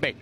備。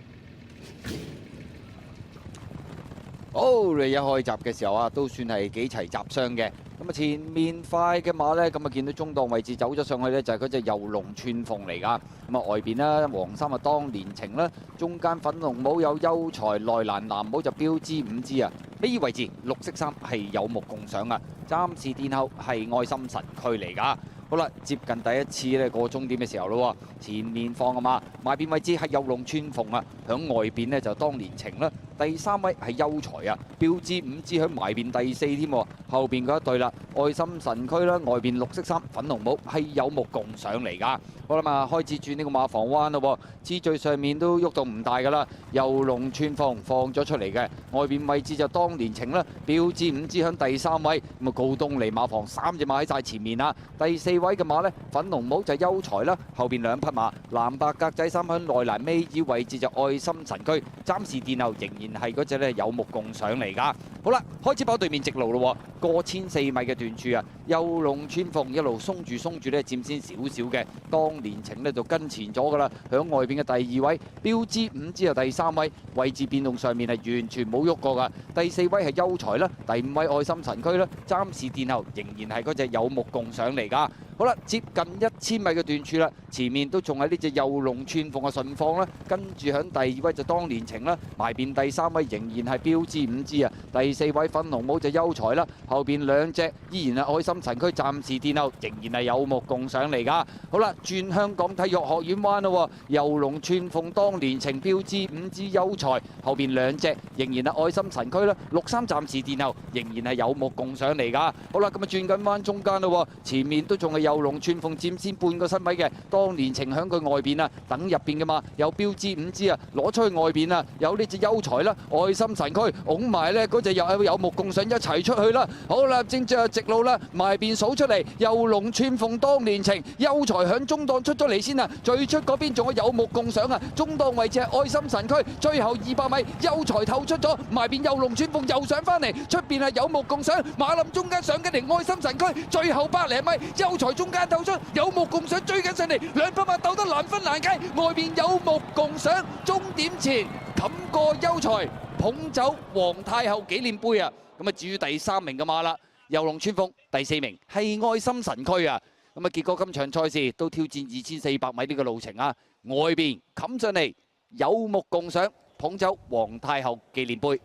好，你一開閘嘅時候啊，都算係幾齊集雙嘅。咁啊，前面快嘅馬呢，咁啊見到中檔位置走咗上去呢，就係嗰隻遊龍串鳳嚟㗎。咁啊外邊啦，黃衫啊當年情啦，中間粉紅帽有優才，內欄藍帽就標誌5支啊。呢位置綠色衫係有目共賞啊，暫時殿後係愛心神驅嚟㗎。好啦，接近第一次咧過終點嘅時候咯喎，前面放啊嘛，埋邊位置係遊龍串鳳啊，響外邊呢就當年情啦。第3位係優才啊，標誌5支響埋邊第4添喎，後邊嗰一對啦，愛心神驅啦，外邊綠色衫粉紅帽係有目共賞嚟㗎。好啦嘛，開始轉呢個馬房彎咯喎，次序上面都喐到唔大㗎啦，遊龍串鳳放咗出嚟嘅，外邊位置就當年情啦，標誌5支響第3位，咁啊告東尼馬房3隻馬喺晒前面啦，第4位嘅馬呢，粉紅帽就優才啦，後邊2匹馬藍白格仔衫響內欄尾二位置就愛心神驅，暫時殿後仍然係嗰隻咧有目共賞嚟㗎。好啦，開始跑對面直路咯喎，過1004米嘅段處啊，遊龍串鳳一路鬆住咧，佔先少少嘅，當年情呢就跟前咗㗎啦，響外邊嘅第2位，標誌5支係第3位，位置變動上面係完全冇喐過㗎。第4位係優才啦，第5位愛心神驅啦，暫時殿後仍然係嗰隻有目共賞嚟㗎。好啦，接近1000米嘅段處啦，前面都仲係呢隻遊龍串鳳嘅順放啦，跟住響第2位就當年情啦，埋邊第3位仍然係標誌5支啊，第4位粉紅帽就優才啦，後邊2隻依然係愛心神驅，暫時殿後仍然係有目共賞嚟㗎。好啦，轉香港體育學院彎咯喎，遊龍串鳳當年情標誌5支優才，後邊2隻仍然係愛心神驅啦，綠衫暫時殿後仍然係有目共賞嚟㗎。好啦，咁啊轉緊彎中間咯喎，前面都仲係遊龍串鳳佔先半個身位嘅，當年情響佢外邊啊，等入邊嘅嘛，有標誌5支啊，攞出去外邊啊，有呢隻優才啦，愛心神驅拱埋呢嗰隻又係有目共賞一齊出去啦。好啦，正着直路啦，埋邊數出嚟，遊龍串鳳當年情，優才響中檔出咗嚟先啊，最出嗰邊仲有目共賞啊，中檔位置係愛心神驅，最後200米優才透出咗，埋邊遊龍串鳳又上翻嚟，出邊係有目共賞，馬林中間上緊嚟愛心神驅，最後100零米優才中間透出，有目共賞追緊上嚟，2匹馬鬥得難分難解，外邊有目共賞，終點前冚過優才，捧走皇太后紀念杯啊！咁啊，至於第3名嘅馬啦，遊龍串鳳，第4名係愛心神驅啊！咁啊，結果今場賽事都挑戰2400米呢個路程啊，外邊冚上嚟有目共賞，捧走皇太后紀念杯。